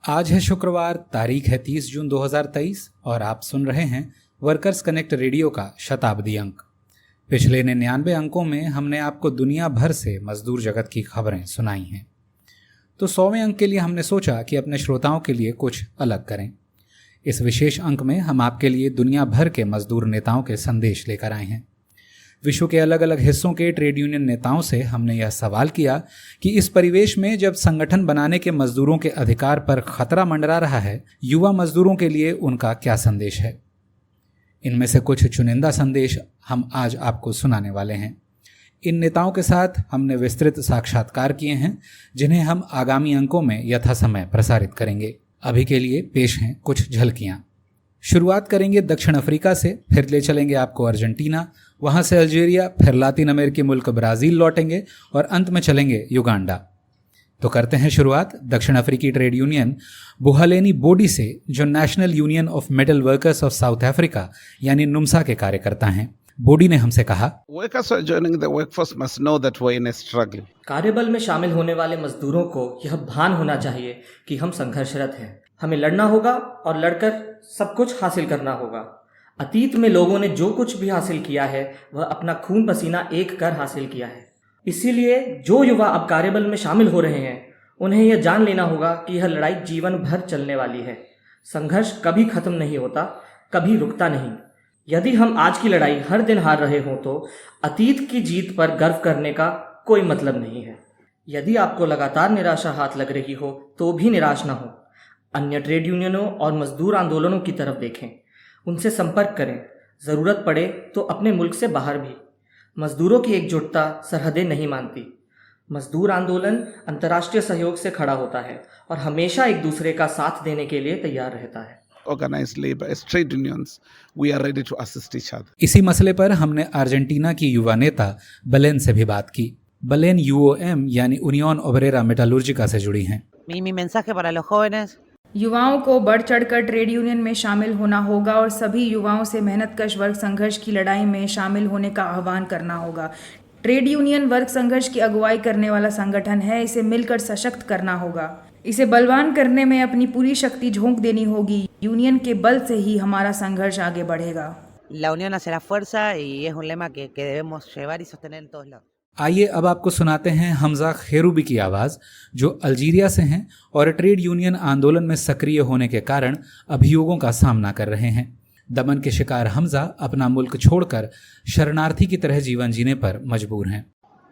आज है शुक्रवार, तारीख है 30 जून 2023 और आप सुन रहे हैं वर्कर्स कनेक्ट रेडियो का शताब्दी अंक। पिछले 99 अंकों में हमने आपको दुनिया भर से मजदूर जगत की खबरें सुनाई हैं। तो 100वें अंक के लिए हमने सोचा कि अपने श्रोताओं के लिए कुछ अलग करें। इस विशेष अंक में हम आपके लिए दुनिया भर के मजदूर नेताओं के संदेश लेकर आए हैं। विश्व के अलग अलग हिस्सों के ट्रेड यूनियन नेताओं से हमने यह सवाल किया कि इस परिवेश में जब संगठन बनाने के मजदूरों के अधिकार पर खतरा मंडरा रहा है, युवा मजदूरों के लिए उनका क्या संदेश है। इनमें से कुछ चुनिंदा संदेश हम आज आपको सुनाने वाले हैं। इन नेताओं के साथ हमने विस्तृत साक्षात्कार किए हैं, जिन्हें हम आगामी अंकों में यथासमय प्रसारित करेंगे। अभी के लिए पेश हैं कुछ झलकियां। शुरुआत करेंगे दक्षिण अफ्रीका से, फिर ले चलेंगे आपको अर्जेंटीना, वहां से अल्जीरिया, फिर लातिन अमेरिकी मुल्क ब्राज़ील लौटेंगे और अंत में चलेंगे युगांडा। तो करते हैं शुरुआत दक्षिण अफ्रीकी ट्रेड यूनियन बुहालेनी बोडी से, जो national union of metal workers of south Africa यानी नुम्सा के कार्यकर्ता हैं। बोडी ने हमसे कहा, कार्यबल में शामिल होने वाले मजदूरों को यह भान होना चाहिए कि हम संघर्षरत हैं। हमें लड़ना होगा और लड़कर सब कुछ हासिल करना होगा। अतीत में लोगों ने जो कुछ भी हासिल किया है वह अपना खून पसीना एक कर हासिल किया है। इसीलिए जो युवा अब कार्यबल में शामिल हो रहे हैं, उन्हें यह जान लेना होगा कि यह लड़ाई जीवन भर चलने वाली है। संघर्ष कभी खत्म नहीं होता, कभी रुकता नहीं। यदि हम आज की लड़ाई हर दिन हार रहे हों तो अतीत की जीत पर गर्व करने का कोई मतलब नहीं है। यदि आपको लगातार निराशा हाथ लग रही हो तो भी निराश ना हो। अन्य ट्रेड यूनियनों और मजदूर आंदोलनों की तरफ देखें, उनसे संपर्क करें, ज़रूरत पड़े तो अपने मुल्क से बाहर भी। मजदूरों की एकजुटता सरहदें नहीं मानती। मजदूर आंदोलन अंतर्राष्ट्रीय सहयोग से खड़ा होता है और हमेशा एक दूसरे का साथ देने के लिए तैयार रहता है। Organized labor as trade unions, we are ready to assist each other. इसी मसले पर हमने अर्जेंटीना की युवा नेता बलेन से भी बात की। बलेन यूओएम यानी यूनियन ओब्रेरा मेटालुर्जिका से जुड़ी हैं। Mi mensaje para los jóvenes, युवाओं को बढ़ चढ़कर ट्रेड यूनियन में शामिल होना होगा और सभी युवाओं से मेहनतकश वर्ग संघर्ष की लड़ाई में शामिल होने का आह्वान करना होगा। ट्रेड यूनियन वर्ग संघर्ष की अगुवाई करने वाला संगठन है। इसे मिलकर सशक्त करना होगा। इसे बलवान करने में अपनी पूरी शक्ति झोंक देनी होगी। यूनियन के बल से ही हमारा संघर्ष आगे बढ़ेगा। la unión hace la fuerza y es un lema que debemos llevar y sostener en todos lados. आइए अब आपको सुनाते हैं हमजा खेरूबी की आवाज़, जो अल्जीरिया से हैं और ट्रेड यूनियन आंदोलन में सक्रिय होने के कारण अभियोगों का सामना कर रहे हैं। दमन के शिकार हमजा अपना मुल्क छोड़कर शरणार्थी की तरह जीवन जीने पर मजबूर हैं।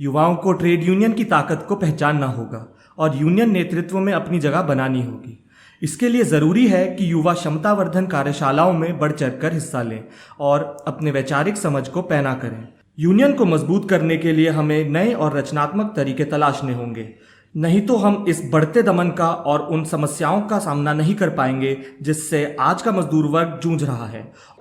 युवाओं को ट्रेड यूनियन की ताकत को पहचानना होगा और यूनियन नेतृत्व में अपनी जगह बनानी होगी। इसके लिए ज़रूरी है कि युवा क्षमतावर्धन कार्यशालाओं में बढ़ चढ़कर हिस्सा लें और अपने वैचारिक समझ को पैना करें। यूनियन को मजबूत करने के लिए हमें नए और रचनात्मक तरीके तलाशने होंगे, नहीं तो हम इस बढ़ते दमन का और उन समस्याओं का सामना नहीं कर पाएंगे जिससे आज का मजदूर वर्ग जूझ रहा है।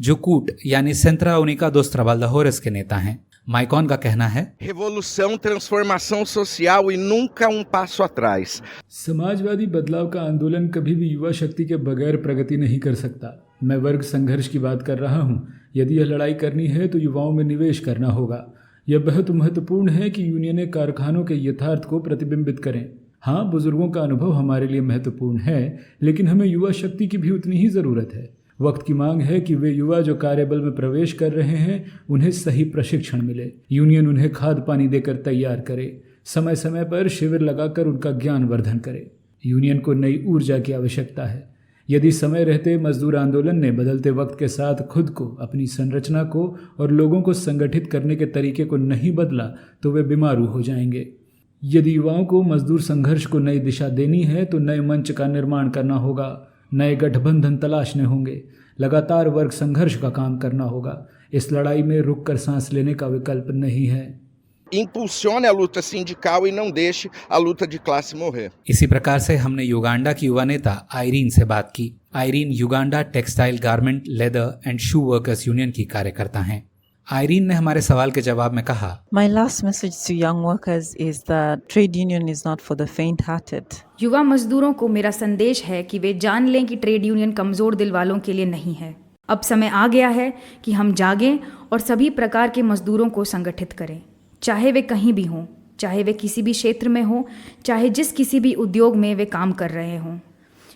जो कूट यानी सेंट्रा उनिका दोस ट्राबाल्दाहोरेस के नेता हैं। माइकॉन का कहना है, Revolução, transformação social e nunca passo atrás. Samajwadi बदलाव का आंदोलन कभी भी युवा शक्ति के बगैर प्रगति नहीं कर सकता। मैं वर्ग संघर्ष की बात कर रहा हूँ। यदि यह लड़ाई करनी है तो युवाओं में निवेश करना होगा। यह बहुत महत्वपूर्ण है कि यूनियनें कारखानों के यथार्थ को प्रतिबिंबित करें। हाँ, बुजुर्गों का अनुभव हमारे लिए महत्वपूर्ण है, लेकिन हमें युवा शक्ति की भी उतनी ही ज़रूरत है। वक्त की मांग है कि वे युवा जो कार्यबल में प्रवेश कर रहे हैं उन्हें सही प्रशिक्षण मिले। यूनियन उन्हें खाद पानी देकर तैयार करे, समय समय पर शिविर लगाकर उनका ज्ञान वर्धन करे। यूनियन को नई ऊर्जा की आवश्यकता है। यदि समय रहते मजदूर आंदोलन ने बदलते वक्त के साथ खुद को, अपनी संरचना को और लोगों को संगठित करने के तरीके को नहीं बदला तो वे बीमारू हो जाएंगे। यदि युवाओं को मजदूर संघर्ष को नई दिशा देनी है तो नए मंच का निर्माण करना होगा, नए गठबंधन तलाशने होंगे, लगातार वर्ग संघर्ष का काम करना होगा। इस लड़ाई में रुककर सांस लेने का विकल्प नहीं है। Impulsione a luta sindical e não deixe a luta de classe morrer. इसी प्रकार से हमने युगांडा की युवा नेता आयरीन से बात की। Irene Uganda textile garment leather and shoe workers union की कार्यकर्ता हैं। आयरीन ने हमारे सवाल के जवाब में कहा, My last message to young workers is that trade union is not for the faint-hearted. युवा मजदूरों को मेरा संदेश है कि वे जान लें कि ट्रेड यूनियन कमज़ोर दिल वालों के लिए नहीं है। अब समय आ गया है कि हम जागें और सभी प्रकार के मजदूरों को संगठित करें, चाहे वे कहीं भी हों, चाहे वे किसी भी क्षेत्र में हों, चाहे जिस किसी भी उद्योग में वे काम कर रहे हों।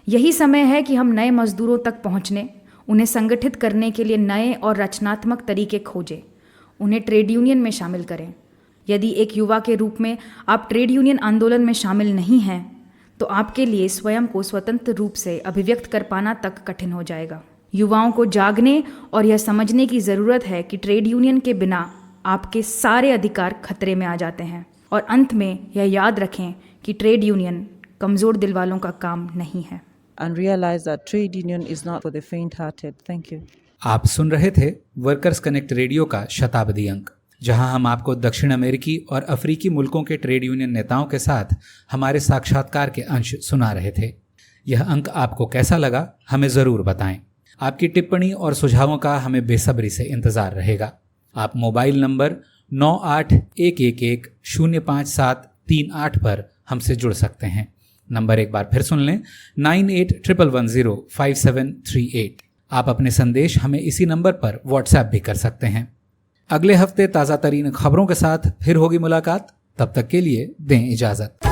यही समय है कि हम नए मजदूरों तक पहुंचने, उन्हें संगठित करने के लिए नए और रचनात्मक तरीके खोजें, उन्हें ट्रेड यूनियन में शामिल करें। यदि एक युवा के रूप में आप ट्रेड यूनियन आंदोलन में शामिल नहीं हैं, तो आपके लिए स्वयं को स्वतंत्र रूप से अभिव्यक्त कर पाना तक कठिन हो जाएगा। युवाओं को जागने और यह समझने की ज़रूरत है कि ट्रेड यूनियन के बिना आपके सारे अधिकार खतरे में आ जाते हैं। और अंत में यह याद रखें कि ट्रेड यूनियन कमज़ोर दिल वालों का काम नहीं है। And realize that trade union is not for the faint-hearted. Thank you. आप सुन रहे थे वर्कर्स कनेक्ट रेडियो का शताब्दी अंक, जहां हम आपको दक्षिण अमेरिकी और अफ्रीकी मुल्कों के ट्रेड यूनियन नेताओं के साथ हमारे साक्षात्कार के अंश सुना रहे थे। यह अंक आपको कैसा लगा, हमें ज़रूर बताएं। आपकी टिप्पणी और सुझावों का हमें बेसब्री से इंतज़ार रहेगा। आप मोबाइल नंबर 9811105738 पर हमसे जुड़ सकते हैं। नंबर एक बार फिर सुन लें, 9811105738। आप अपने संदेश हमें इसी नंबर पर व्हाट्सएप भी कर सकते हैं। अगले हफ्ते ताज़ा तरीन खबरों के साथ फिर होगी मुलाकात। तब तक के लिए दें इजाज़त।